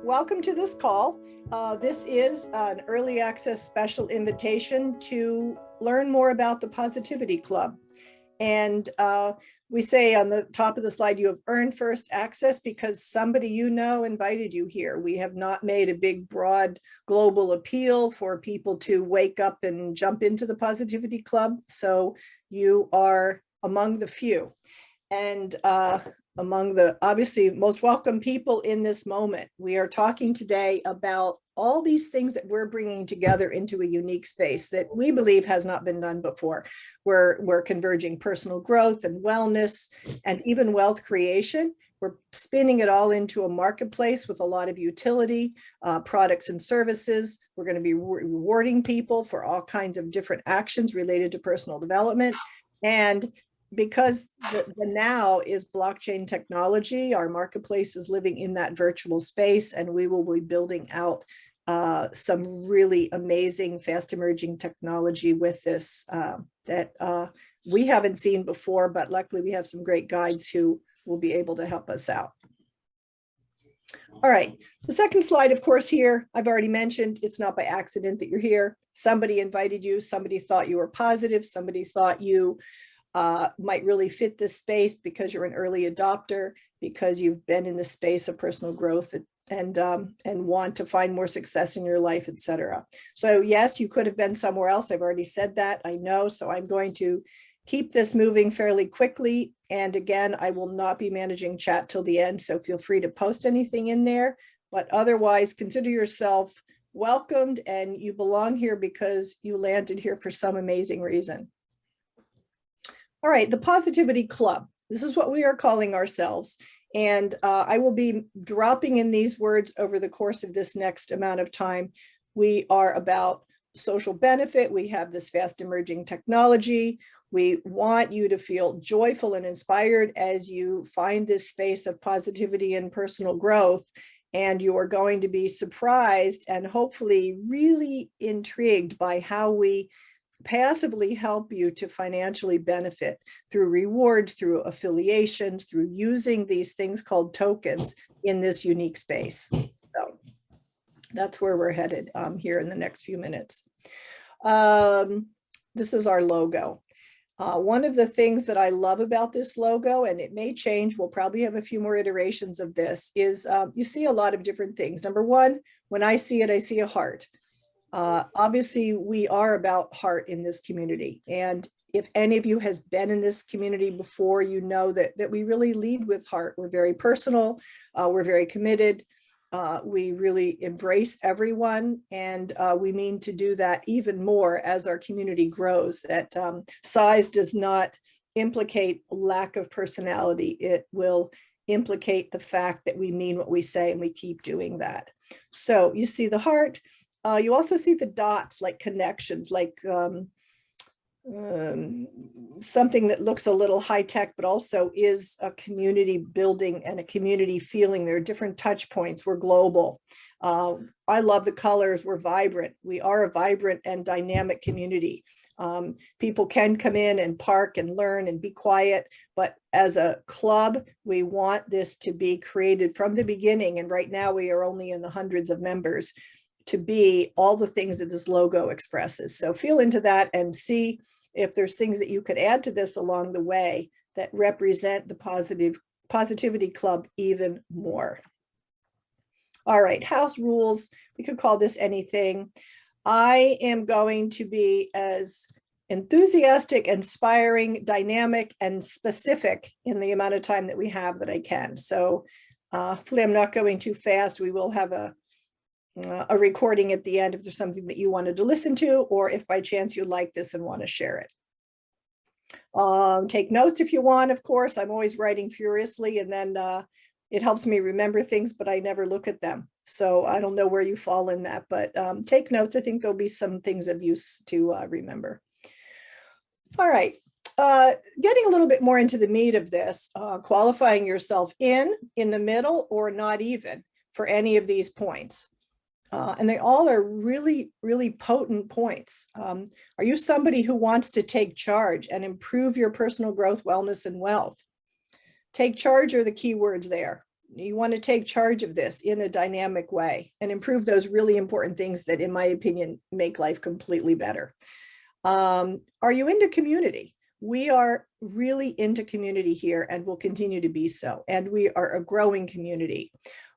Welcome to this call. This is an early access special invitation to learn more about the Positivity Club. And we say on the top of the slide, you have earned first access because somebody you know invited you here. We have not made a big, broad, global appeal for people to wake up and jump into the Positivity Club. So you are among the few. And among the obviously most welcome people in this moment. We are talking today about all these things that we're bringing together into a unique space that we believe has not been done before. We're converging personal growth and wellness and even wealth creation. We're spinning it all into a marketplace with a lot of utility, products and services. We're going to be rewarding people for all kinds of different actions related to personal development. And because the now is blockchain technology, our marketplace is living in that virtual space, and we will be building out some really amazing, fast emerging technology with this that we haven't seen before, but luckily we have some great guides who will be able to help us out. All right, the second slide, of course, here, I've already mentioned, it's not by accident that you're here. Somebody invited you, somebody thought you were positive, somebody thought you might really fit this space because you're an early adopter, because you've been in the space of personal growth and want to find more success in your life, etc. So yes, you could have been somewhere else. I've already said that, I know. So I'm going to keep this moving fairly quickly. And again, I will not be managing chat till the end. So feel free to post anything in there, but otherwise consider yourself welcomed, and you belong here because you landed here for some amazing reason. All right, the Positivity Club. This is what we are calling ourselves. And I will be dropping in these words over the course of this next amount of time. We are about social benefit. We have this fast emerging technology. We want you to feel joyful and inspired as you find this space of positivity and personal growth. And you are going to be surprised and hopefully really intrigued by how we passively help you to financially benefit through rewards, through affiliations, through using these things called tokens in this unique space. So that's where we're headed here in the next few minutes. This is our logo. One of the things that I love about this logo, and it may change, we'll probably have a few more iterations of this, is you see a lot of different things. Number one, when I see it, I see a heart. Obviously, we are about heart in this community. And if any of you has been in this community before, you know that we really lead with heart. We're very personal. We're very committed. We really embrace everyone. And we mean to do that even more as our community grows. That size does not implicate lack of personality. It will implicate the fact that we mean what we say, and we keep doing that. So you see the heart. You also see the dots, like connections, like something that looks a little high tech, but also is a community building and a community feeling. There are different touch points. We're global. I love the colors. We're vibrant. We are a vibrant and dynamic community. People can come in and park and learn and be quiet, but as a club, we want this to be created from the beginning. And right now we are only in the hundreds of members, to be all the things that this logo expresses. So feel into that and see if there's things that you could add to this along the way that represent the Positivity Club even more. All right, house rules. We could call this anything. I am going to be as enthusiastic, inspiring, dynamic, and specific in the amount of time that we have that I can. So hopefully I'm not going too fast. We will have a recording at the end if there's something that you wanted to listen to, or if by chance you like this and want to share it. Take notes if you want, of course. I'm always writing furiously, and then it helps me remember things, but I never look at them. So I don't know where you fall in that, but take notes. I think there'll be some things of use to remember. All right. Getting a little bit more into the meat of this, qualifying yourself in the middle, or not even for any of these points. And they all are really, really potent points. Are you somebody who wants to take charge and improve your personal growth, wellness, and wealth? Take charge are the key words there. You want to take charge of this in a dynamic way and improve those really important things that, in my opinion, make life completely better. Are you into community? We are really into community here and will continue to be so. And we are a growing community.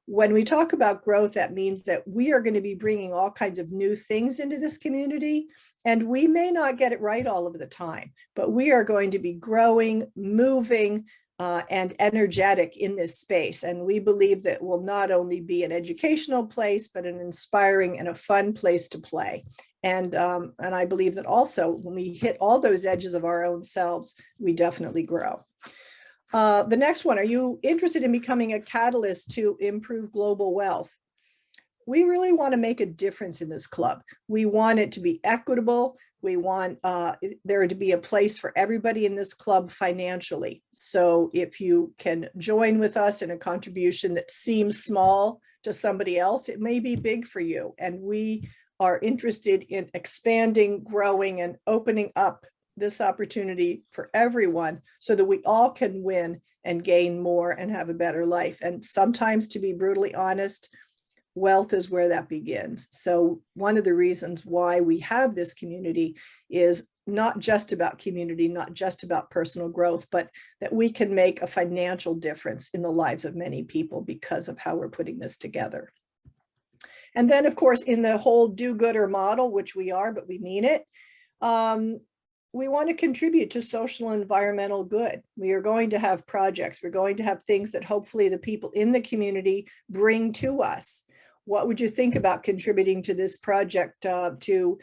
When we talk about growth, that means that we are going to be bringing all kinds of new things into this community. And we may not get it right all of the time, but we are going to be growing, moving, and energetic in this space. And we believe that will not only be an educational place, but an inspiring and a fun place to play. And I believe that also when we hit all those edges of our own selves, we definitely grow. The next one, are you interested in becoming a catalyst to improve global wealth? We really want to make a difference in this club. We want it to be equitable. We want there to be a place for everybody in this club financially. So if you can join with us in a contribution that seems small to somebody else, it may be big for you. And we are interested in expanding, growing, and opening up this opportunity for everyone so that we all can win and gain more and have a better life. And sometimes, to be brutally honest, wealth is where that begins. So one of the reasons why we have this community is not just about community, not just about personal growth, but that we can make a financial difference in the lives of many people because of how we're putting this together. And then, of course, in the whole do-gooder model, which we are, but we mean it, we want to contribute to social and environmental good. We are going to have projects. We're going to have things that hopefully the people in the community bring to us. What would you think about contributing to this project to,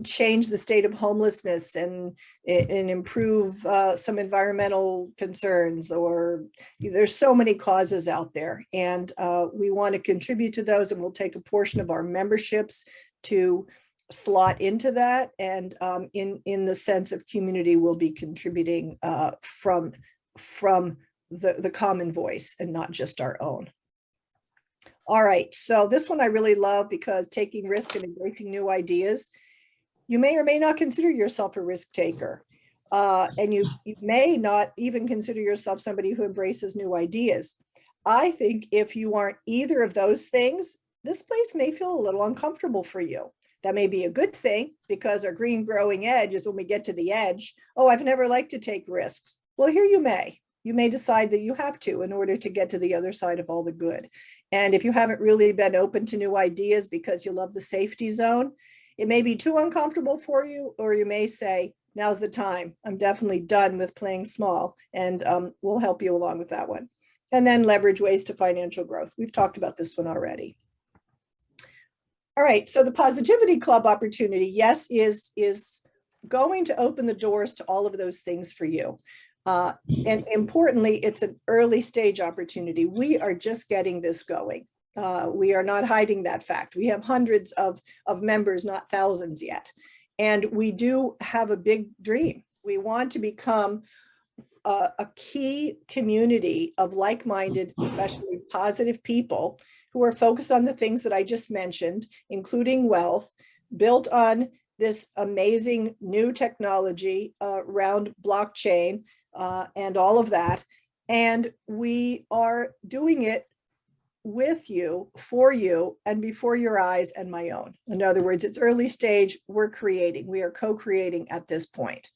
change the state of homelessness and improve some environmental concerns? Or there's so many causes out there, and we want to contribute to those, and we'll take a portion of our memberships to slot into that. And in the sense of community, we'll be contributing from the common voice and not just our own. All right, so this one I really love, because taking risk and embracing new ideas. You may or may not consider yourself a risk taker. And you may not even consider yourself somebody who embraces new ideas. I think if you aren't either of those things, this place may feel a little uncomfortable for you. That may be a good thing, because our green growing edge is when we get to the edge. Oh, I've never liked to take risks. Well, here you may. You may decide that you have to in order to get to the other side of all the good. And if you haven't really been open to new ideas because you love the safety zone, it may be too uncomfortable for you, or you may say, now's the time. I'm definitely done with playing small, and we'll help you along with that one. And then leverage ways to financial growth. We've talked about this one already. All right, so the Positivity Club opportunity, yes, is going to open the doors to all of those things for you. And importantly, it's an early stage opportunity. We are just getting this going. We are not hiding that fact. We have hundreds of members, not thousands yet. And we do have a big dream. We want to become a key community of like-minded, especially positive people who are focused on the things that I just mentioned, including wealth, built on this amazing new technology around blockchain and all of that. And we are doing it with you, for you, and before your eyes and my own. In other words, it's early stage. We're creating. We are co-creating at this point.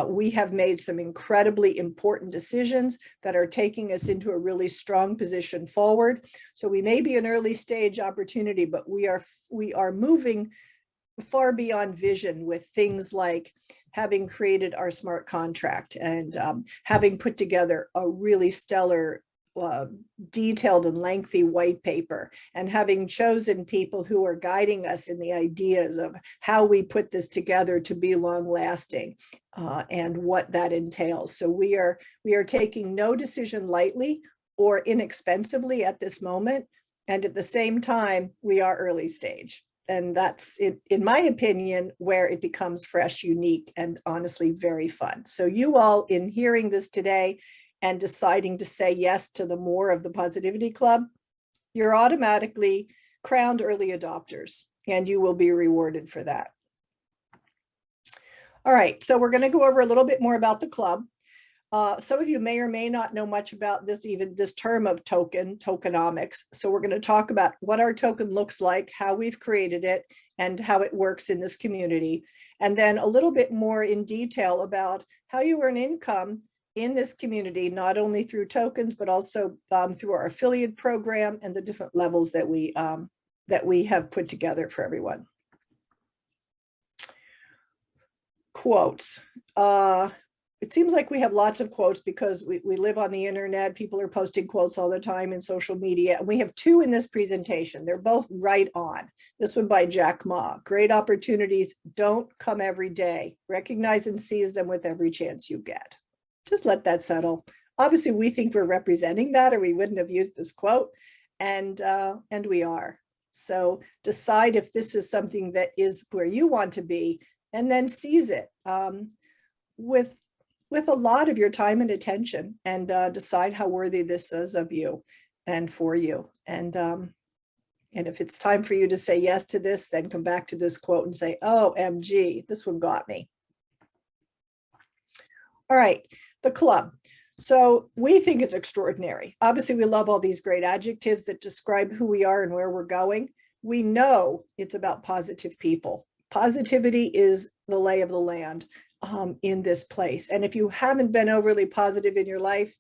We have made some incredibly important decisions that are taking us into a really strong position forward. So we may be an early stage opportunity, but we are moving far beyond vision with things like having created our smart contract and having put together a really stellar detailed and lengthy white paper, and having chosen people who are guiding us in the ideas of how we put this together to be long lasting and what that entails. So we are taking no decision lightly or inexpensively at this moment. And at the same time, we are early stage. And that's, in my opinion, where it becomes fresh, unique, and honestly very fun. So you all, in hearing this today and deciding to say yes to the more of the Positivity Club, you're automatically crowned early adopters, and you will be rewarded for that. All right, so we're going to go over a little bit more about the club. Some of you may or may not know much about this, even this term of tokenomics. So we're going to talk about what our token looks like, how we've created it, and how it works in this community. And then a little bit more in detail about how you earn income in this community, not only through tokens, but also through our affiliate program and the different levels that we have put together for everyone. Quotes. It seems like we have lots of quotes because we live on the internet. People are posting quotes all the time in social media. And we have two in this presentation. They're both right on. This one by Jack Ma. Great opportunities don't come every day. Recognize and seize them with every chance you get. Just let that settle. Obviously, we think we're representing that, or we wouldn't have used this quote. And we are. So decide if this is something that is where you want to be, and then seize it with a lot of your time and attention, and decide how worthy this is of you and for you. And if it's time for you to say yes to this, then come back to this quote and say, oh, MG, this one got me. All right, the club. So we think it's extraordinary. Obviously, we love all these great adjectives that describe who we are and where we're going. We know it's about positive people. Positivity is the lay of the land in this place. And if you haven't been overly positive in your life,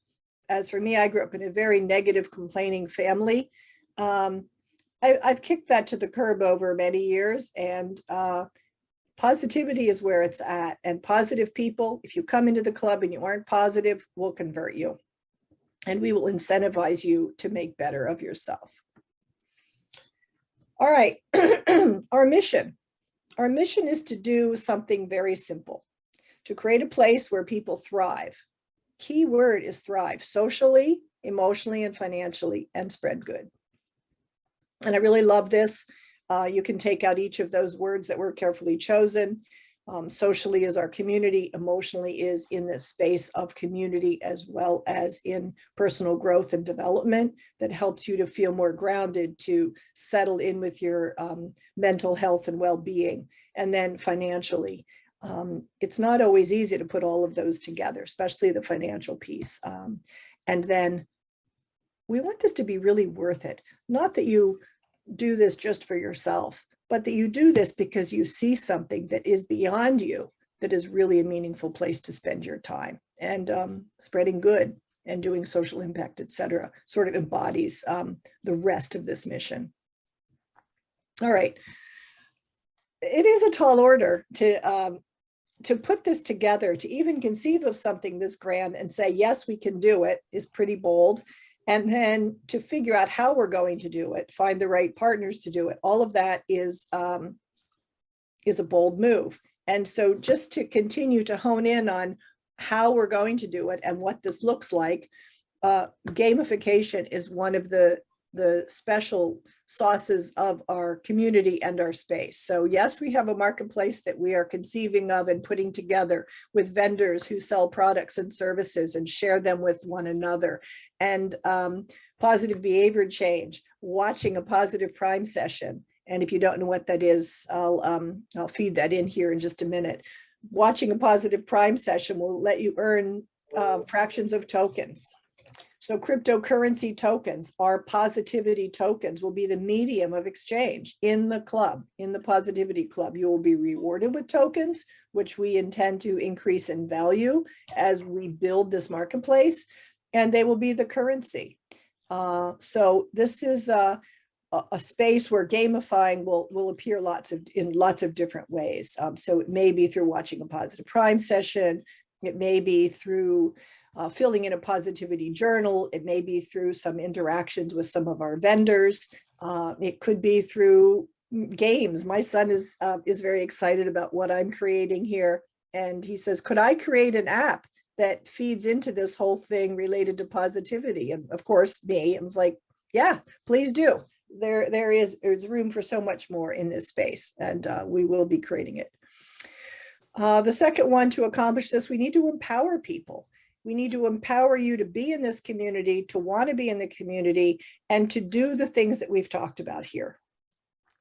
as for me, I grew up in a very negative, complaining family. I've kicked that to the curb over many years, and positivity is where it's at. And positive people, if you come into the club and you aren't positive, will convert you. And we will incentivize you to make better of yourself. All right, our mission. Our mission is to do something very simple, to create a place where people thrive. Key word is thrive, socially, emotionally, and financially, and spread good. And I really love this. You can take out each of those words that were carefully chosen. Socially is our community, emotionally is in this space of community, as well as in personal growth and development that helps you to feel more grounded, to settle in with your mental health and well-being. And then financially, it's not always easy to put all of those together, especially the financial piece. And then we want this to be really worth it. Not that you do this just for yourself, but that you do this because you see something that is beyond you, that is really a meaningful place to spend your time. And spreading good and doing social impact, et cetera, sort of embodies the rest of this mission. All right. It is a tall order to put this together, to even conceive of something this grand and say, yes, we can do it, is pretty bold. And then to figure out how we're going to do it, find the right partners to do it. All of that is a bold move. And so just to continue to hone in on how we're going to do it and what this looks like, gamification is one of the special sauces of our community and our space. So yes, we have a marketplace that we are conceiving of and putting together with vendors who sell products and services and share them with one another. And positive behavior change, watching a positive prime session. And if you don't know what that is, I'll feed that in here in just a minute. Watching a positive prime session will let you earn fractions of tokens. So cryptocurrency tokens, our positivity tokens, will be the medium of exchange in the club, in the positivity club. You will be rewarded with tokens, which we intend to increase in value as we build this marketplace, and they will be the currency. So this is a space where gamifying will appear in lots of different ways. So it may be through watching a positive prime session. It may be through filling in a positivity journal. It may be through some interactions with some of our vendors. It could be through games. My son is very excited about what I'm creating here. And he says, could I create an app that feeds into this whole thing related to positivity? And of course, I was like, yeah, please do. There's room for so much more in this space, and we will be creating it. The second one, to accomplish this, we need to empower people. We need to empower you to be in this community, to want to be in the community, and to do the things that we've talked about here.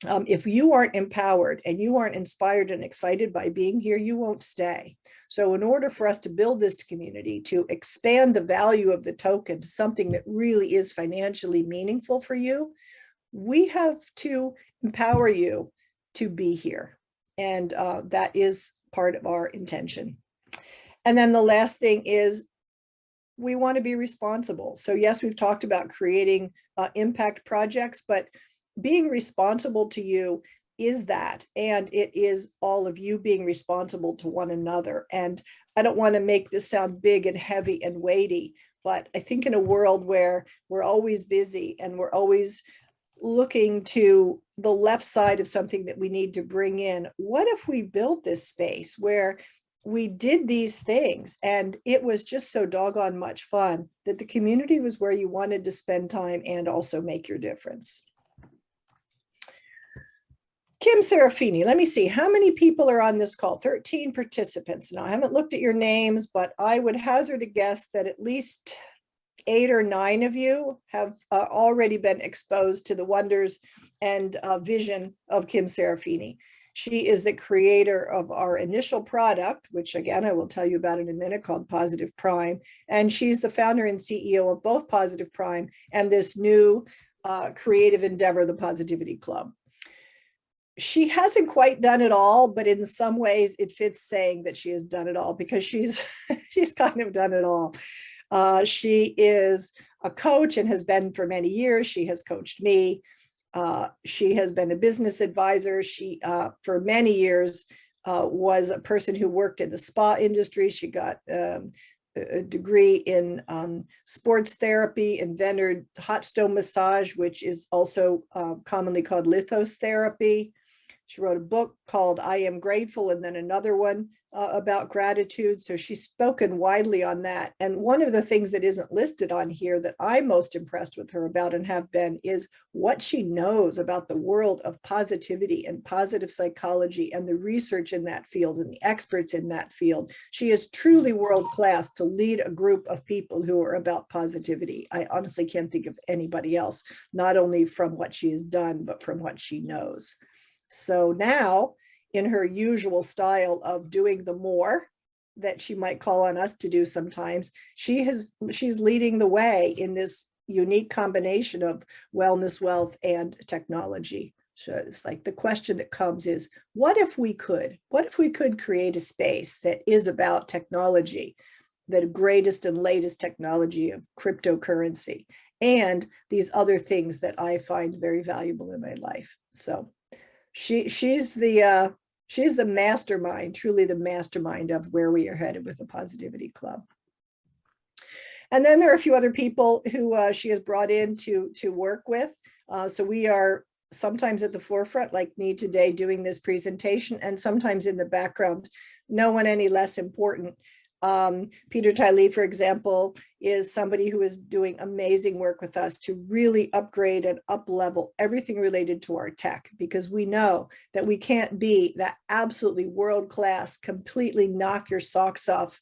If you aren't empowered and you aren't inspired and excited by being here, you won't stay. So in order for us to build this community, to expand the value of the token to something that really is financially meaningful for you, we have to empower you to be here. And that is part of our intention. And then the last thing is we want to be responsible. So yes, we've talked about creating impact projects, but being responsible to you is that, and it is all of you being responsible to one another. And I don't want to make this sound big and heavy and weighty, but I think in a world where we're always busy and we're always looking to the left side of something that we need to bring in, what if we built this space where we did these things and it was just so doggone much fun that the community was where you wanted to spend time and also make your difference? Kim Serafini, let me see, how many people are on this call? 13 participants. Now, I haven't looked at your names, but I would hazard a guess that at least 8 or 9 of you have already been exposed to the wonders and vision of Kim Serafini. She is the creator of our initial product, which again, I will tell you about in a minute, called Positive Prime. And she's the founder and CEO of both Positive Prime and this new creative endeavor, the Positivity Club. She hasn't quite done it all, but in some ways it fits saying that she has done it all, because she's kind of done it all. She is a coach and has been for many years. She has coached me. She has been a business advisor. She, for many years, was a person who worked in the spa industry. She got a degree in sports therapy, invented hot stone massage, which is also commonly called lithotherapy. She wrote a book called I Am Grateful, and then another one about gratitude. So she's spoken widely on that. And one of the things that isn't listed on here that I'm most impressed with her about and have been is what she knows about the world of positivity and positive psychology and the research in that field and the experts in that field. She is truly world-class to lead a group of people who are about positivity. I honestly can't think of anybody else, not only from what she has done, but from what she knows. So now, in her usual style of doing the more that she might call on us to do sometimes, she's leading the way in this unique combination of wellness, wealth, and technology. So it's like the question that comes is, what if we could create a space that is about technology, the greatest and latest technology of cryptocurrency, and these other things that I find very valuable in my life? So she's the mastermind, truly the mastermind of where we are headed with the Positivity Club. And then there are a few other people who she has brought in to work with. So we are sometimes at the forefront, like me today doing this presentation, and sometimes in the background, no one any less important. Peter Tylee, for example, is somebody who is doing amazing work with us to really upgrade and up-level everything related to our tech, because we know that we can't be that absolutely world-class, completely knock your socks off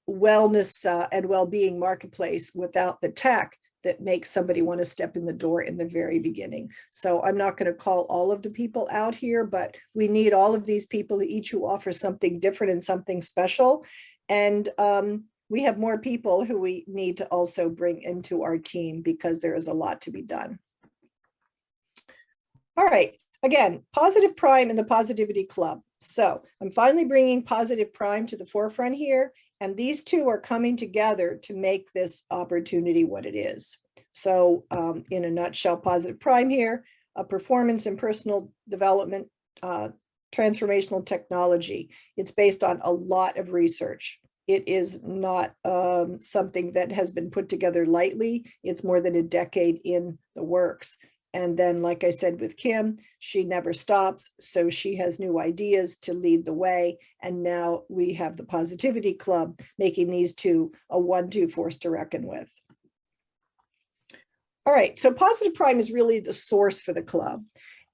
wellness and well-being marketplace without the tech that makes somebody want to step in the door in the very beginning. So I'm not going to call all of the people out here, but we need all of these people, each who offer something different and something special. And we have more people who we need to also bring into our team, because there is a lot to be done. All right, again, Positive Prime and the Positivity Club. So I'm finally bringing Positive Prime to the forefront here. And these two are coming together to make this opportunity what it is. So in a nutshell, Positive Prime here, a performance and personal development, transformational technology. It's based on a lot of research. It is not something that has been put together lightly. It's more than a decade in the works. And then, like I said, with Kim, she never stops. So she has new ideas to lead the way. And now we have the Positivity Club, making these two a 1-2 force to reckon with. All right, so Positive Prime is really the source for the club.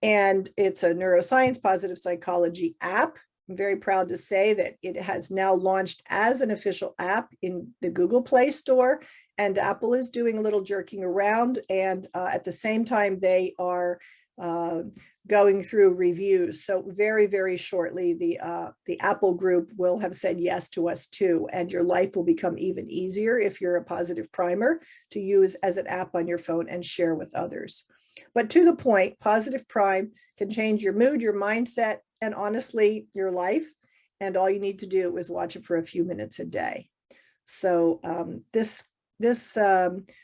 And it's a neuroscience, positive psychology app. I'm very proud to say that it has now launched as an official app in the Google Play Store. And Apple is doing a little jerking around, and at the same time, they are going through reviews. So very, very shortly, the Apple group will have said yes to us too, and your life will become even easier if you're a positive primer to use as an app on your phone and share with others. But to the point, Positive Prime can change your mood, your mindset, and honestly, your life. And all you need to do is watch it for a few minutes a day. So this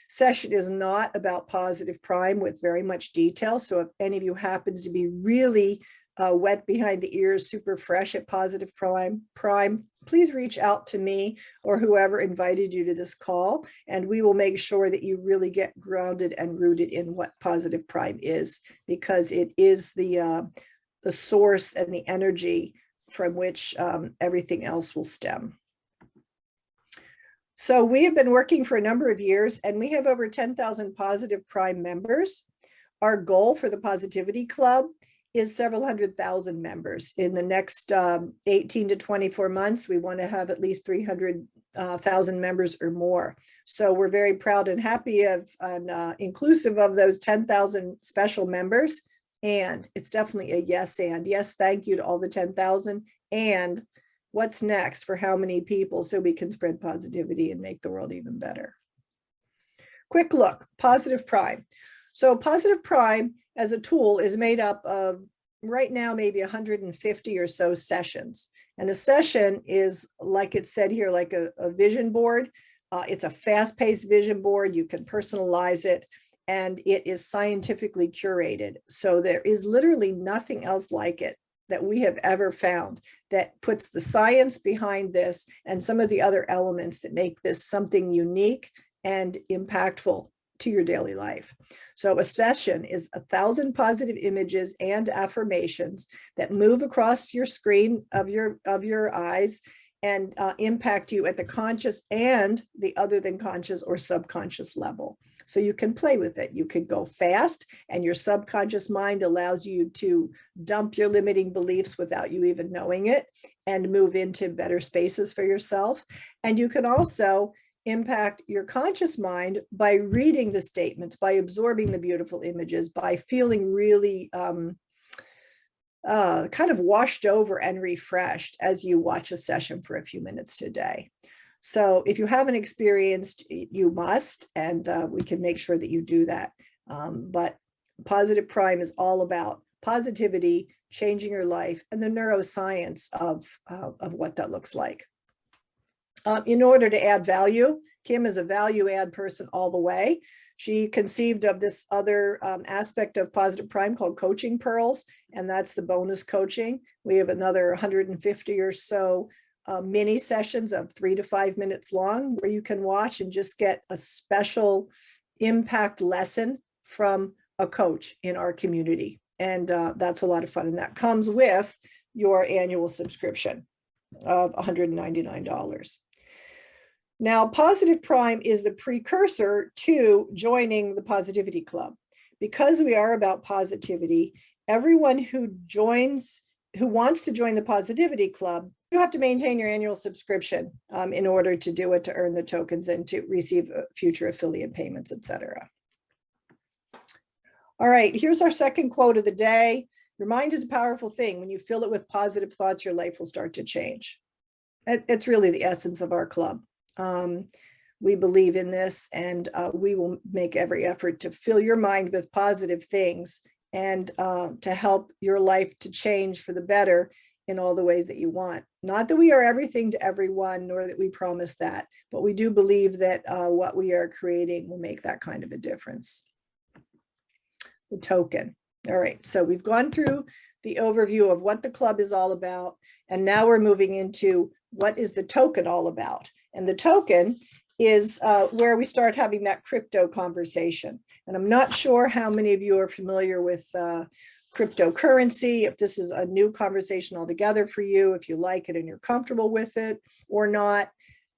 session is not about Positive Prime with very much detail. So if any of you happens to be really wet behind the ears, super fresh at Positive Prime, please reach out to me or whoever invited you to this call, and we will make sure that you really get grounded and rooted in what Positive Prime is, because it is the source and the energy from which everything else will stem. So we have been working for a number of years, and we have over 10,000 Positive Prime members. Our goal for the Positivity Club is several 100,000 members. In the next 18 to 24 months, we want to have at least 300,000 members or more. So we're very proud and happy of and inclusive of those 10,000 special members. And it's definitely a yes, and yes, thank you to all the 10,000. And what's next for how many people, so we can spread positivity and make the world even better. Quick look, Positive Prime. So Positive Prime as a tool is made up of right now maybe 150 or so sessions. And a session is, like it said here, like a vision board. It's a fast-paced vision board. You can personalize it, and it is scientifically curated. So there is literally nothing else like it that we have ever found that puts the science behind this and some of the other elements that make this something unique and impactful to your daily life. So a session is 1,000 positive images and affirmations that move across your screen of your eyes and impact you at the conscious and the other than conscious or subconscious level. So you can play with it. You can go fast, and your subconscious mind allows you to dump your limiting beliefs without you even knowing it and move into better spaces for yourself. And you can also impact your conscious mind by reading the statements, by absorbing the beautiful images, by feeling really kind of washed over and refreshed as you watch a session for a few minutes a day. So if you haven't experienced, you must, and we can make sure that you do that. But Positive Prime is all about positivity, changing your life, and the neuroscience of what that looks like. In order to add value, Kim is a value add person all the way. She conceived of this other aspect of Positive Prime called Coaching Pearls, and that's the bonus coaching. We have another 150 or so mini sessions of 3 to 5 minutes long where you can watch and just get a special impact lesson from a coach in our community. And that's a lot of fun. And that comes with your annual subscription of $199. Now, Positive Prime is the precursor to joining the Positivity Club. Because we are about positivity, everyone who wants to join the Positivity Club, you have to maintain your annual subscription in order to do it, to earn the tokens and to receive future affiliate payments, etc. All right, here's our second quote of the day. Your mind is a powerful thing. When you fill it with positive thoughts, your life will start to change. It's really the essence of our club. We believe in this, and we will make every effort to fill your mind with positive things and to help your life to change for the better in all the ways that you want. Not that we are everything to everyone, nor that we promise that, but we do believe that what we are creating will make that kind of a difference. The token. All right, so we've gone through the overview of what the club is all about, and now we're moving into what is the token all about. And the token is where we start having that crypto conversation. And I'm not sure how many of you are familiar with cryptocurrency, if this is a new conversation altogether for you, if you like it and you're comfortable with it or not,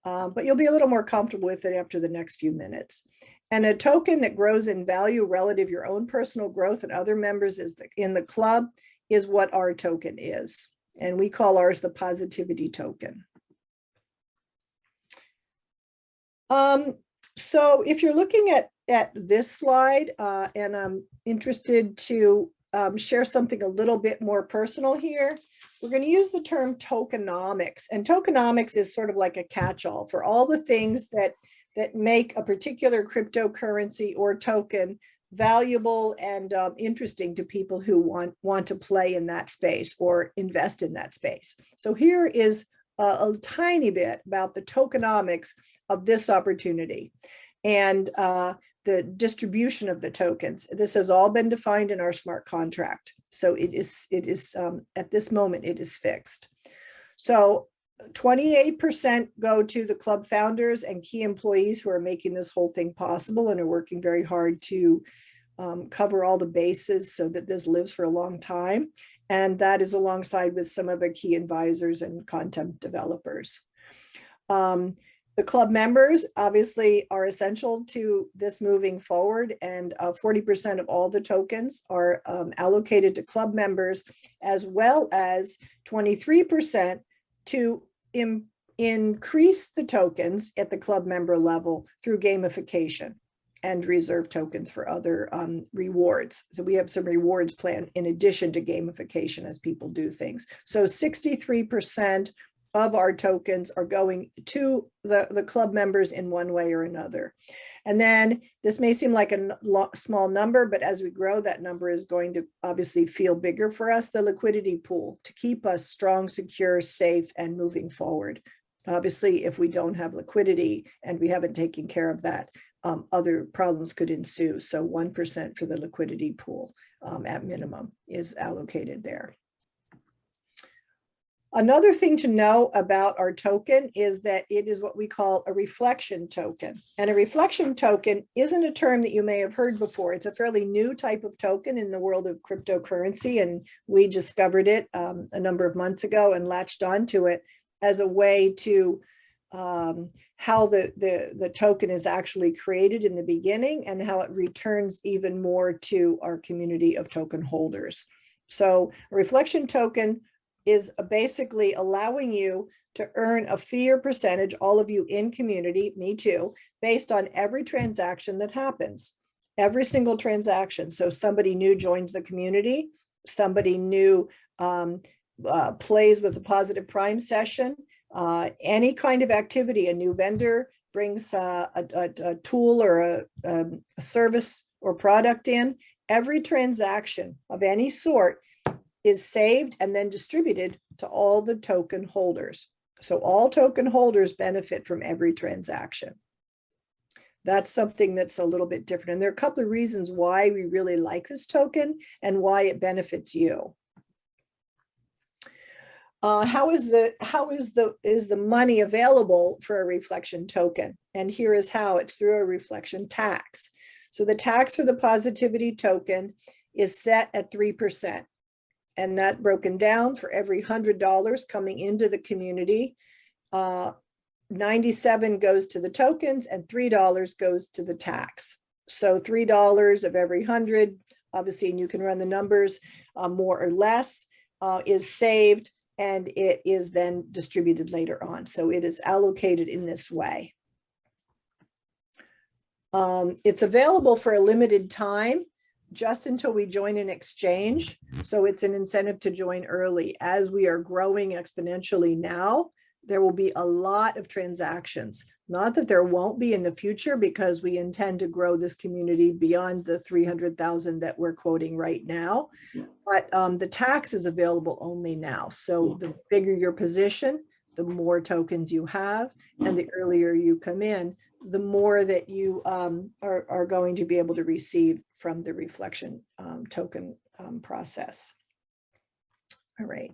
but you'll be a little more comfortable with it after the next few minutes. And a token that grows in value relative to your own personal growth and other members in the club is what our token is. And we call ours the Positivity Token. So if you're looking at this slide, and I'm interested to share something a little bit more personal here. We're going to use the term tokenomics, and tokenomics is sort of like a catch-all for all the things that make a particular cryptocurrency or token valuable and interesting to people who want to play in that space or invest in that space. So here is a tiny bit about the tokenomics of this opportunity and the distribution of the tokens. This has all been defined in our smart contract. So it is at this moment, it is fixed. So 28% go to the club founders and key employees who are making this whole thing possible and are working very hard to cover all the bases so that this lives for a long time. And that is alongside with some of the key advisors and content developers. The club members obviously are essential to this moving forward, and 40% of all the tokens are allocated to club members, as well as 23% to increase the tokens at the club member level through gamification and reserve tokens for other rewards. So we have some rewards plan in addition to gamification as people do things. So 63% of our tokens are going to the club members in one way or another. And then this may seem like a small number, but as we grow, that number is going to obviously feel bigger for us, the liquidity pool to keep us strong, secure, safe, and moving forward. Obviously, if we don't have liquidity and we haven't taken care of that, other problems could ensue. So 1% for the liquidity pool at minimum is allocated there. Another thing to know about our token is that it is what we call a reflection token. And a reflection token isn't a term that you may have heard before. It's a fairly new type of token in the world of cryptocurrency. And we discovered it a number of months ago and latched onto it as a way to how the token is actually created in the beginning and how it returns even more to our community of token holders. So a reflection token is basically allowing you to earn a fee or percentage, all of you in community, me too, based on every transaction that happens, every single transaction. So somebody new joins the community, somebody new plays with the positive prime session, any kind of activity, a new vendor brings a tool or a service or product in, every transaction of any sort is saved and then distributed to all the token holders. So all token holders benefit from every transaction. That's something that's a little bit different. And there are a couple of reasons why we really like this token and why it benefits you. Is the money available for a reflection token? And here is how. It's through a reflection tax. So the tax for the positivity token is set at 3%. And that broken down for every $100 coming into the community, 97 goes to the tokens and $3 goes to the tax. So $3 of every 100, obviously, and you can run the numbers more or less, is saved and it is then distributed later on. So it is allocated in this way. It's available for a limited time, just until we join an exchange. So it's an incentive to join early. As we are growing exponentially now, there will be a lot of transactions. Not that there won't be in the future, because we intend to grow this community beyond the 300,000 that we're quoting right now. But the tax is available only now. So the bigger your position, the more tokens you have, and the earlier you come in, the more that you are going to be able to receive from the reflection token process. All right.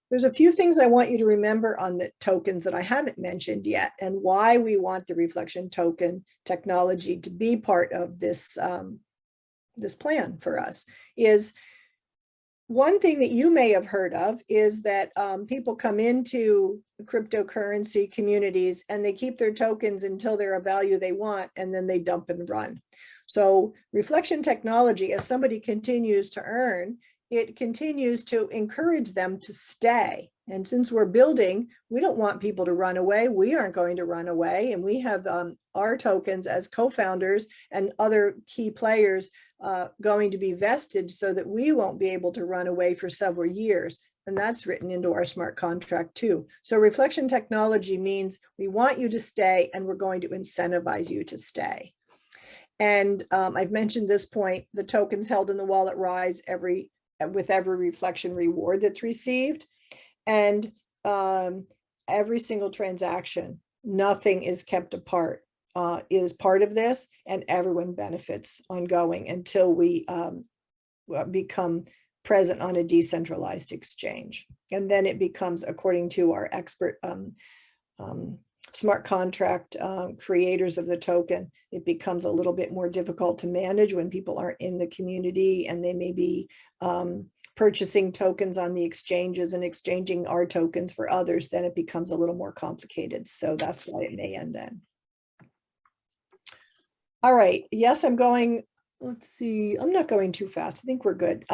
There's a few things I want you to remember on the tokens that I haven't mentioned yet, and why we want the reflection token technology to be part of this, this plan for us is, one thing that you may have heard of is that people come into cryptocurrency communities and they keep their tokens until they're a value they want, and then they dump and run. So reflection technology, as somebody continues to earn, it continues to encourage them to stay And since we're building, we don't want people to run away. We aren't going to run away. And we have our tokens as co-founders and other key players going to be vested so that we won't be able to run away for several years. And that's written into our smart contract too. So reflection technology means we want you to stay and we're going to incentivize you to stay. And I've mentioned this point, the tokens held in the wallet rise with every reflection reward that's received. And every single transaction, nothing is kept apart, is part of this, and everyone benefits ongoing until we become present on a decentralized exchange. And then it becomes, according to our expert smart contract creators of the token, it becomes a little bit more difficult to manage when people aren't in the community and they may be purchasing tokens on the exchanges and exchanging our tokens for others. Then it becomes a little more complicated. So that's why it may end then. All right. Yes, I'm going. Let's see. I'm not going too fast. I think we're good.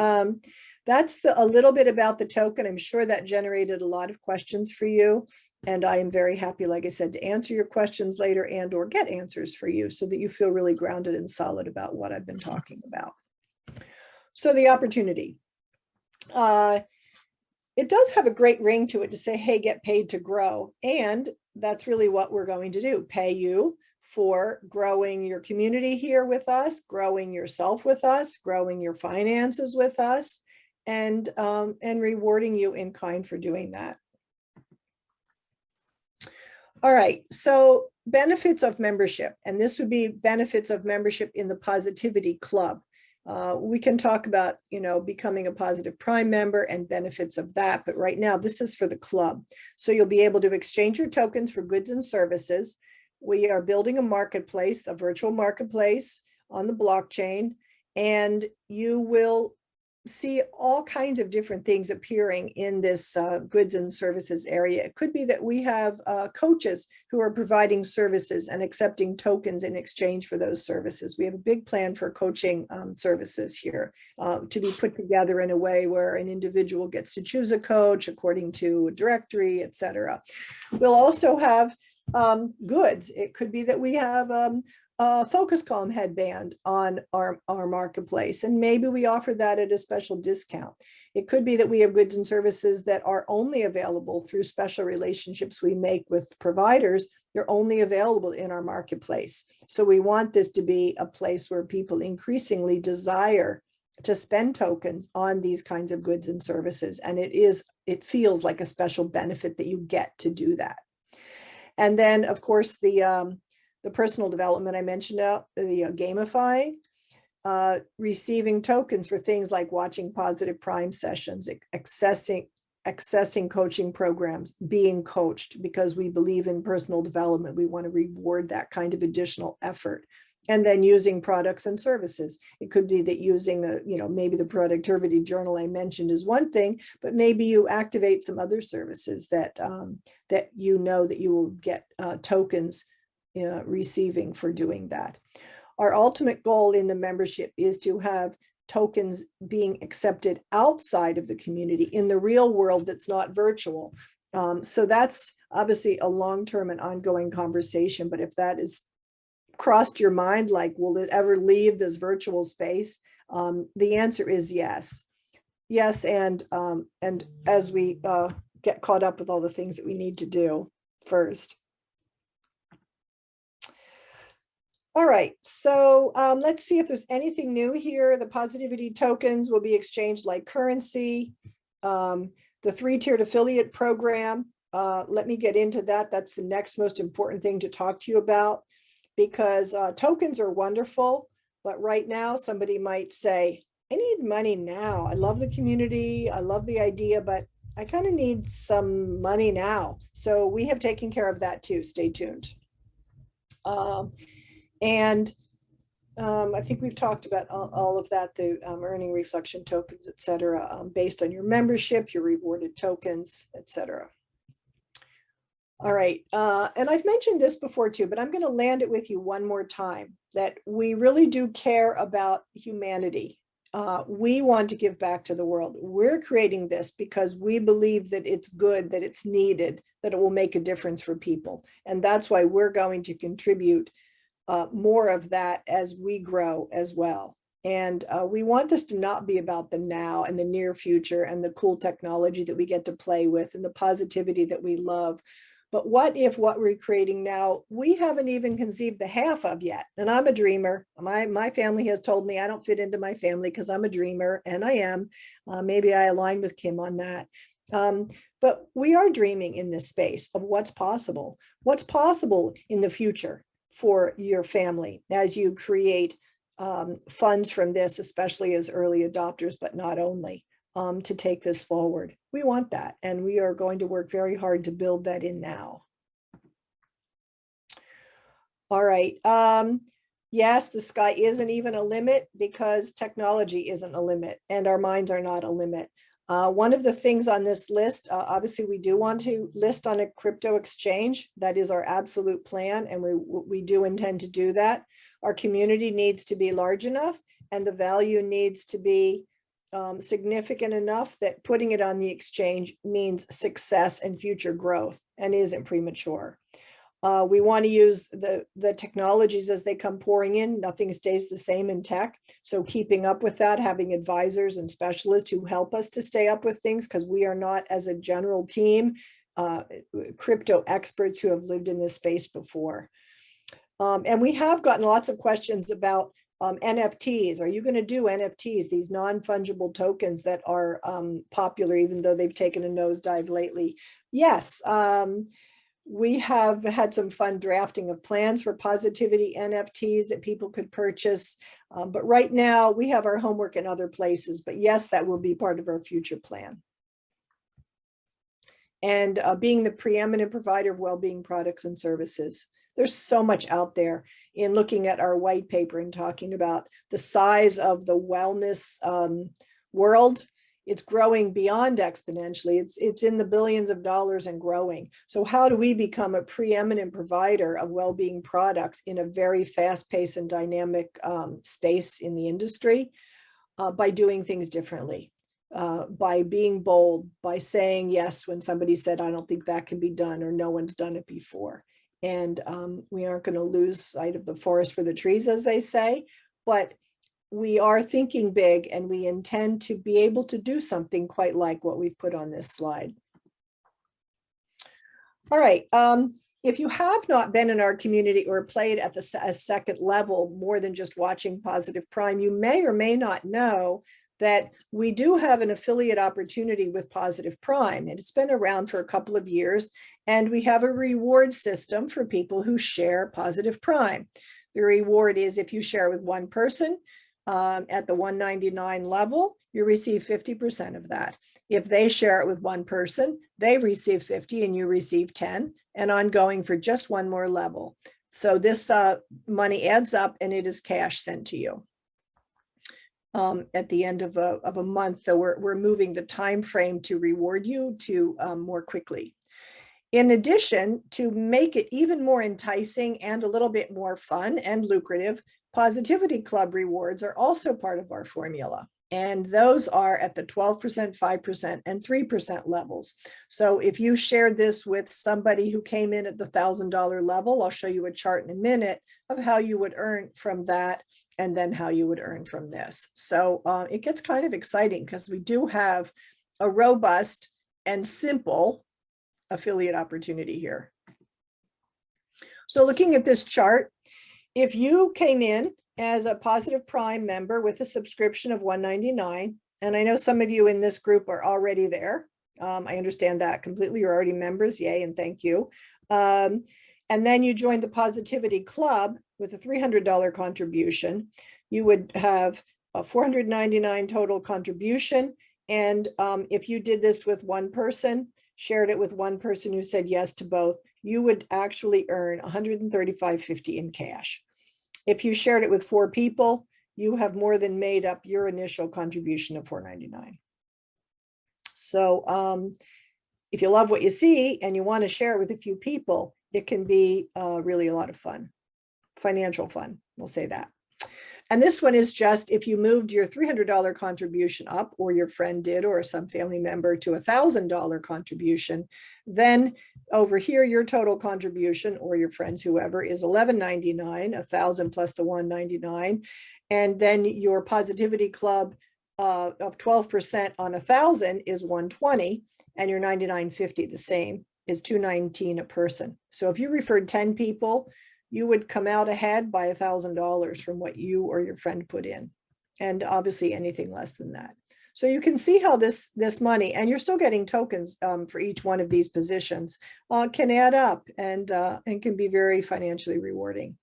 That's a little bit about the token. I'm sure that generated a lot of questions for you. And I am very happy, like I said, to answer your questions later and or get answers for you so that you feel really grounded and solid about what I've been talking about. So the opportunity. It does have a great ring to it to say, hey, get paid to grow. And that's really what we're going to do. Pay you for growing your community here with us, growing yourself with us, growing your finances with us, and rewarding you in kind for doing that. All right, so benefits of membership, and this would be benefits of membership in the Positivity Club. We can talk about, becoming a Positive Prime member and benefits of that, but right now this is for the club. So you'll be able to exchange your tokens for goods and services. We are building a marketplace, a virtual marketplace on the blockchain, and you will see all kinds of different things appearing in this goods and services area. It could be that we have coaches who are providing services and accepting tokens in exchange for those services. We have a big plan for coaching services here to be put together in a way where an individual gets to choose a coach according to a directory, etc. We'll also have goods. It could be that we have Focus Calm headband on our marketplace, and maybe we offer that at a special discount. It could be that we have goods and services that are only available through special relationships we make with providers. They're only available in our marketplace. So we want this to be a place where people increasingly desire to spend tokens on these kinds of goods and services. And it feels like a special benefit that you get to do that. And then, of course, the personal development I mentioned, the gamifying, receiving tokens for things like watching Positive Prime sessions, accessing coaching programs, being coached, because we believe in personal development. We want to reward that kind of additional effort. And then using products and services. It could be that using, maybe the productivity journal I mentioned is one thing, but maybe you activate some other services that that you will get tokens receiving for doing that. Our ultimate goal in the membership is to have tokens being accepted outside of the community in the real world that's not virtual. So that's obviously a long-term and ongoing conversation, but if that is crossed your mind, like, will it ever leave this virtual space? The answer is yes. Yes, and as we get caught up with all the things that we need to do first. All right, so let's see if there's anything new here. The positivity tokens will be exchanged like currency. The 3-tiered affiliate program, let me get into that. That's the next most important thing to talk to you about, because tokens are wonderful, but right now somebody might say, I need money now. I love the community. I love the idea, but I kind of need some money now. So we have taken care of that too. Stay tuned. I think we've talked about all of that, the earning reflection tokens, et cetera, based on your membership, your rewarded tokens, et cetera. All right, and I've mentioned this before too, but I'm going to land it with you one more time, that we really do care about humanity. We want to give back to the world. We're creating this because we believe that it's good, that it's needed, that it will make a difference for people. And that's why we're going to contribute more of that as we grow as well. And we want this to not be about the now and the near future and the cool technology that we get to play with and the positivity that we love. But what if what we're creating now, we haven't even conceived the half of yet? And I'm a dreamer. My family has told me I don't fit into my family because I'm a dreamer, and I am. Maybe I align with Kim on that. But we are dreaming in this space of what's possible in the future for your family as you create funds from this, especially as early adopters, but not only, to take this forward. We want that, and we are going to work very hard to build that in now. All right. Yes, the sky isn't even a limit because technology isn't a limit, and our minds are not a limit. One of the things on this list, obviously we do want to list on a crypto exchange. That is our absolute plan, and we do intend to do that. Our community needs to be large enough, and the value needs to be significant enough that putting it on the exchange means success and future growth and isn't premature. We want to use the technologies as they come pouring in. Nothing stays the same in tech. So keeping up with that, having advisors and specialists who help us to stay up with things, because we are not, as a general team, crypto experts who have lived in this space before. And we have gotten lots of questions about NFTs. Are you going to do NFTs, these non-fungible tokens that are popular, even though they've taken a nosedive lately? Yes. We have had some fun drafting of plans for positivity NFTs that people could purchase. But right now we have our homework in other places. But yes, that will be part of our future plan. And being the preeminent provider of well-being products and services. There's so much out there in looking at our white paper and talking about the size of the wellness world. It's growing beyond exponentially. It's in the billions of dollars and growing. So how do we become a preeminent provider of well-being products in a very fast-paced and dynamic space in the industry? By doing things differently, by being bold, by saying yes when somebody said, I don't think that can be done, or no one's done it before. And we aren't going to lose sight of the forest for the trees, as they say, but we are thinking big, and we intend to be able to do something quite like what we've put on this slide. All right. If you have not been in our community or played at the second level, more than just watching Positive Prime, you may or may not know that we do have an affiliate opportunity with Positive Prime, and it's been around for a couple of years, and we have a reward system for people who share Positive Prime. The reward is if you share with one person at the $199 level, you receive 50% of that. If they share it with one person, they receive 50 and you receive 10, and ongoing for just one more level. So this money adds up, and it is cash sent to you. At the end of a month, though, we're moving the time frame to reward you to more quickly. In addition, to make it even more enticing and a little bit more fun and lucrative, Positivity Club rewards are also part of our formula. And those are at the 12%, 5%, and 3% levels. So if you shared this with somebody who came in at the $1,000 level, I'll show you a chart in a minute of how you would earn from that, and then how you would earn from this. So it gets kind of exciting because we do have a robust and simple affiliate opportunity here. So looking at this chart, if you came in as a Positive Prime member with a subscription of $199, and I know some of you in this group are already there. I understand that completely. You're already members. Yay, and thank you. And then you joined the Positivity Club with a $300 contribution. You would have a $499 total contribution. And if you did this with one person, shared it with one person who said yes to both, you would actually earn $135.50 in cash. If you shared it with 4 people, you have more than made up your initial contribution of $499. So if you love what you see and you want to share it with a few people, it can be really a lot of fun, financial fun, we'll say that. And this one is just if you moved your $300 contribution up, or your friend did, or some family member, to $1,000 contribution, then over here, your total contribution, or your friends, whoever, is $11.99, 1,000 plus the $199. And then your positivity club of 12% on 1,000 is $120, and your $99.50 the same is $219 a person. So if you referred 10 people, you would come out ahead by $1,000 from what you or your friend put in, and obviously anything less than that. So you can see how this money, and you're still getting tokens for each one of these positions, can add up and can be very financially rewarding.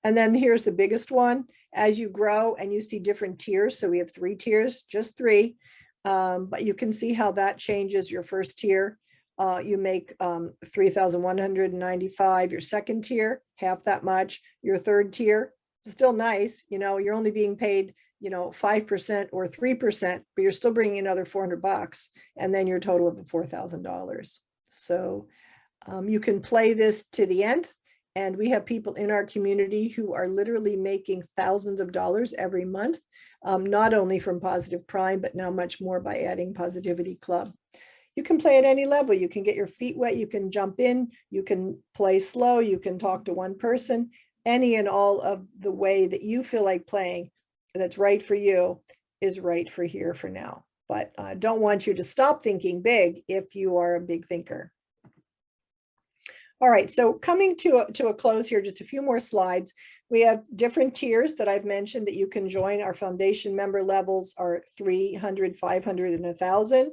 And then here's the biggest one. As you grow and you see different tiers, so we have 3 tiers, just 3, but you can see how that changes. Your first tier, you make $3,195. Your second tier, half that much. Your third tier, still nice. You're only being paid 5% or 3%, but you're still bringing another $400, and then your total of $4,000. So you can play this to the nth. And we have people in our community who are literally making thousands of dollars every month, not only from Positive Prime, but now much more by adding Positivity Club. You can play at any level. You can get your feet wet. You can jump in. You can play slow. You can talk to one person. Any and all of the way that you feel like playing that's right for you is right for here for now. But I don't want you to stop thinking big if you are a big thinker. All right, so coming to a close here, just a few more slides. We have different tiers that I've mentioned that you can join. Our foundation member levels are 300, 500, and 1,000.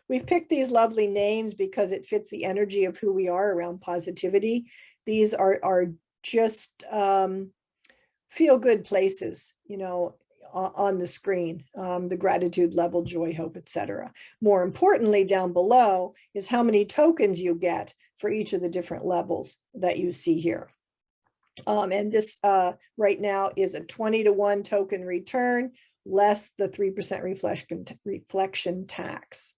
We've picked these lovely names because it fits the energy of who we are around positivity. These are just feel-good places, on the screen, the gratitude level, joy, hope, etc. More importantly, down below is how many tokens you get for each of the different levels that you see here. And this right now is a 20-to-1 token return, less the 3% reflection tax.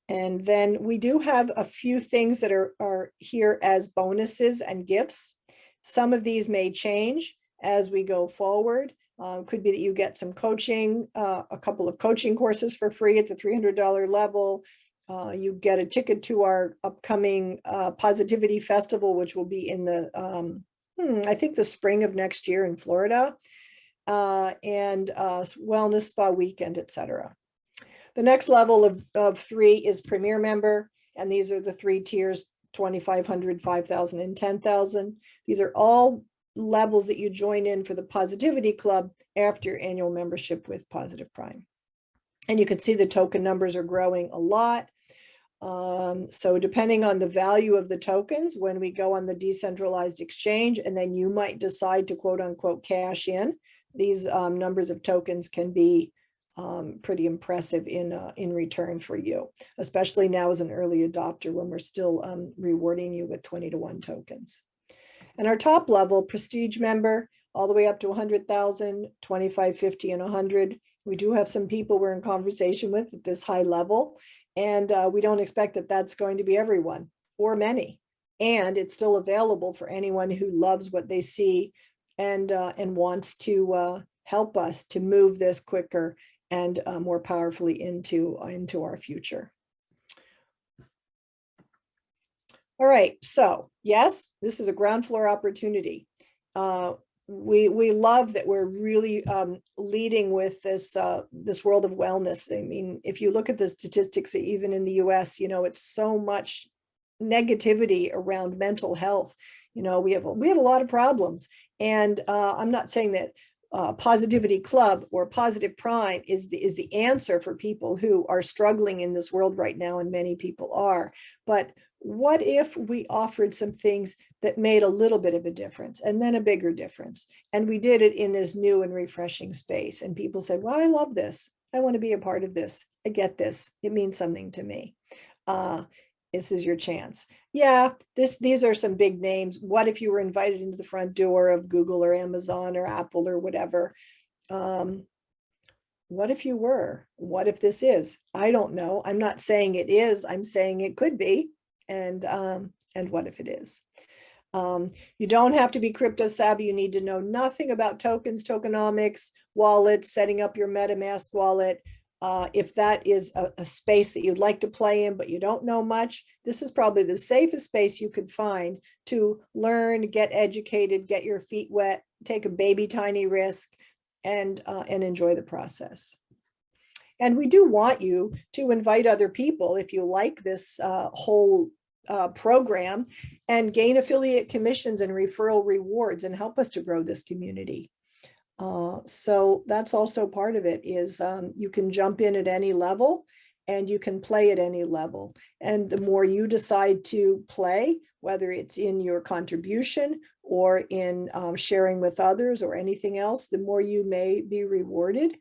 And then we do have a few things that are here as bonuses and gifts. Some of these may change as we go forward. Could be that you get some coaching, a couple of coaching courses for free at the $300 level. You get a ticket to our upcoming Positivity Festival, which will be in the, I think the spring of next year in Florida, and Wellness Spa Weekend, etc. The next level of 3 is Premier Member, and these are the 3 tiers, 2,500, 5,000, and 10,000. These are all levels that you join in for the Positivity Club after your annual membership with Positive Prime. And you can see the token numbers are growing a lot. So depending on the value of the tokens, when we go on the decentralized exchange, and then you might decide to quote unquote cash in, these numbers of tokens can be pretty impressive in return for you, especially now as an early adopter when we're still rewarding you with 20-to-1 tokens. And our top level, Prestige Member, all the way up to 100,000, 25, 50, and 100. We do have some people we're in conversation with at this high level, and we don't expect that that's going to be everyone or many. And it's still available for anyone who loves what they see and wants to help us to move this quicker and more powerfully into our future. All right, so yes, this is a ground floor opportunity. We love that we're really leading with this world of wellness. I mean, if you look at the statistics, even in the US, it's so much negativity around mental health. We have a lot of problems, and I'm not saying that Positivity Club or Positive Prime is the answer for people who are struggling in this world right now, and many people are. But what if we offered some things that made a little bit of a difference and then a bigger difference? And we did it in this new and refreshing space. And people said, well, I love this. I want to be a part of this. I get this. It means something to me. This is your chance. Yeah, these are some big names. What if you were invited into the front door of Google or Amazon or Apple or whatever? What if you were? What if this is? I don't know. I'm not saying it is. I'm saying it could be. And what if it is? You don't have to be crypto savvy. You need to know nothing about tokens, tokenomics, wallets, setting up your MetaMask wallet. If that is a space that you'd like to play in, but you don't know much, this is probably the safest space you could find to learn, get educated, get your feet wet, take a baby tiny risk, and enjoy the process. And we do want you to invite other people if you like this whole program, and gain affiliate commissions and referral rewards and help us to grow this community. So that's also part of it, is you can jump in at any level and you can play at any level. And the more you decide to play, whether it's in your contribution or in sharing with others or anything else, the more you may be rewarded.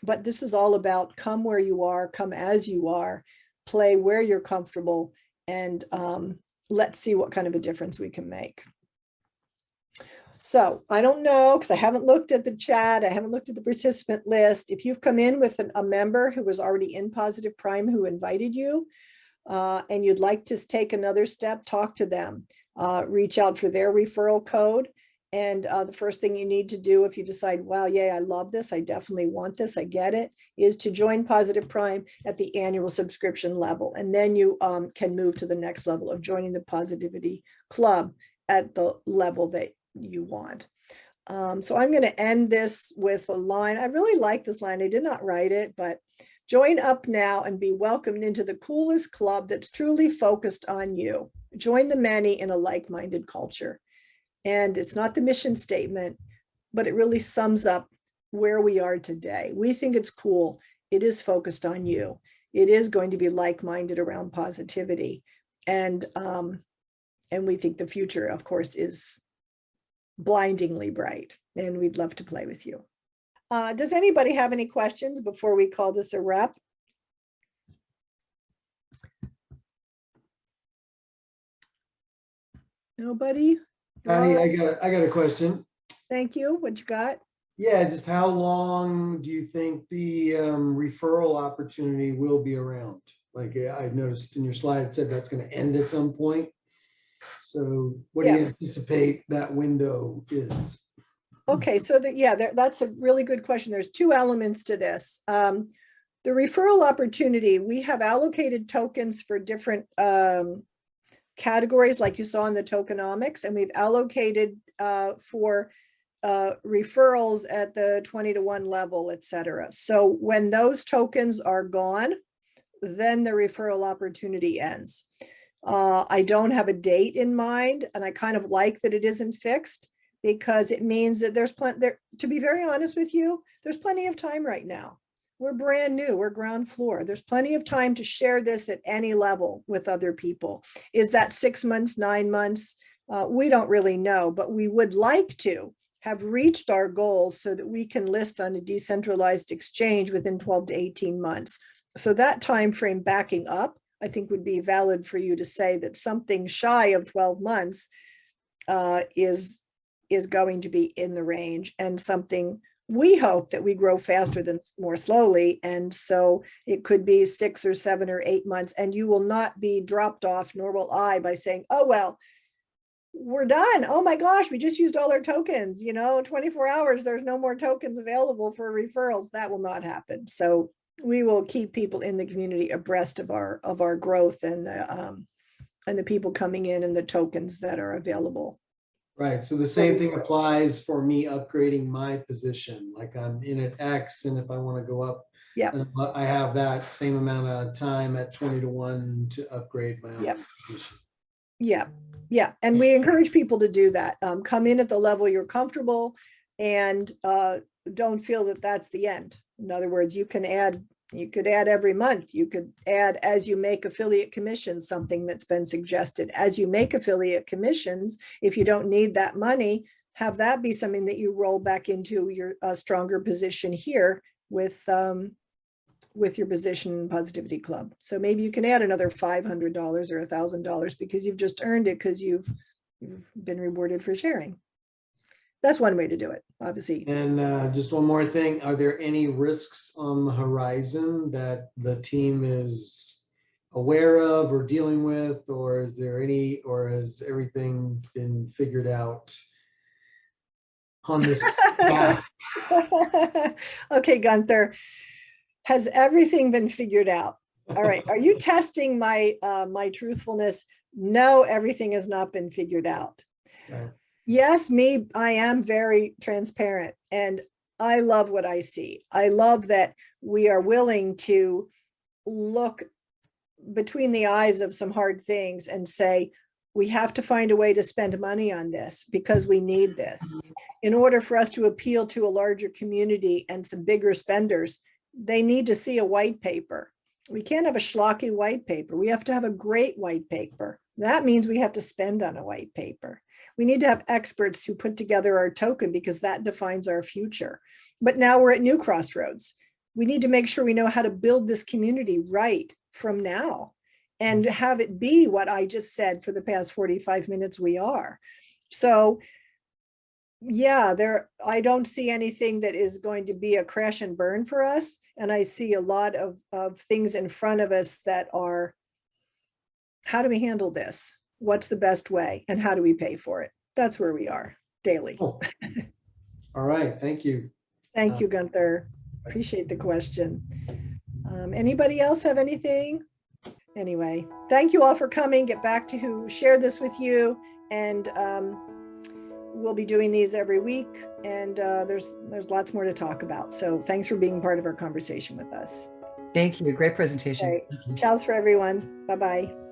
But this is all about come where you are, come as you are, play where you're comfortable, and let's see what kind of a difference we can make. So I don't know, because I haven't looked at the chat, I haven't looked at the participant list. If you've come in with a member who was already in Positive Prime who invited you, and you'd like to take another step, talk to them, reach out for their referral code. And the first thing you need to do if you decide, wow, yeah, I love this, I definitely want this, I get it, is to join Positive Prime at the annual subscription level. And then you can move to the next level of joining the Positivity Club at the level that you want. So I'm going to end this with a line. I really like this line. I did not write it, but join up now and be welcomed into the coolest club that's truly focused on you. Join the many in a like-minded culture. And it's not the mission statement, but it really sums up where we are today. We think it's cool. It is focused on you. It is going to be like-minded around positivity. And we think the future, of course, is blindingly bright, and we'd love to play with you. Does anybody have any questions before we call this a wrap? Nobody? Pattie, I got a question. Thank you. What you got? Yeah, just how long do you think the referral opportunity will be around? Like I noticed in your slide, it said that's going to end at some point. So what do you anticipate that window is? Okay, so that's a really good question. There's two elements to this. The referral opportunity, we have allocated tokens for different categories, like you saw in the tokenomics, and we've allocated for referrals at the 20-to-1 level, et cetera. So when those tokens are gone, then the referral opportunity ends. I don't have a date in mind, and I kind of like that it isn't fixed, because it means that there's plenty there. To be very honest with you, there's plenty of time right now. We're brand new, we're ground floor. There's plenty of time to share this at any level with other people. Is that 6 months, 9 months? We don't really know, but we would like to have reached our goals so that we can list on a decentralized exchange within 12 to 18 months. So that time frame backing up, I think, would be valid for you to say that something shy of 12 months is going to be in the range, and something we hope that we grow faster than more slowly. And so it could be 6 or 7 or 8 months, and you will not be dropped off, nor will I, by saying, oh, well, we're done. Oh my gosh, we just used all our tokens, 24 hours, there's no more tokens available for referrals. That will not happen. So we will keep people in the community abreast of our growth and the people coming in and the tokens that are available. Right. So the same thing applies for me upgrading my position. Like I'm in at X, and if I want to go up, I have that same amount of time at 20-to-1 to upgrade my own position. Yeah. And we encourage people to do that. Come in at the level you're comfortable, and don't feel that that's the end. In other words, you could add every month. You could add, as you make affiliate commissions, something that's been suggested. As you make affiliate commissions, if you don't need that money, have that be something that you roll back into your stronger position here with your position in Positivity Club. So maybe you can add another $500 or $1,000 because you've just earned it, because you've been rewarded for sharing. That's one way to do it, obviously. And just one more thing. Are there any risks on the horizon that the team is aware of or dealing with, or is there any, or has everything been figured out on this path? Okay, Gunther, has everything been figured out? All right, are you testing my my truthfulness? No, everything has not been figured out. Okay. Yes, me, I am very transparent, and I love what I see. I love that we are willing to look between the eyes of some hard things and say, we have to find a way to spend money on this because we need this. In order for us to appeal to a larger community and some bigger spenders, they need to see a white paper. We can't have a schlocky white paper. We have to have a great white paper. That means we have to spend on a white paper. We need to have experts who put together our token because that defines our future. But now we're at new crossroads. We need to make sure we know how to build this community right from now and have it be what I just said for the past 45 minutes we are. So yeah, I don't see anything that is going to be a crash and burn for us. And I see a lot of things in front of us that are, how do we handle this? What's the best way? And how do we pay for it? That's where we are daily. Cool. All right, thank you. Thank you, Gunther. Appreciate the question. Anybody else have anything? Anyway, thank you all for coming. Get back to who shared this with you. And we'll be doing these every week. And there's lots more to talk about. So thanks for being part of our conversation with us. Thank you. Great presentation. Okay. Ciao for everyone. Bye-bye.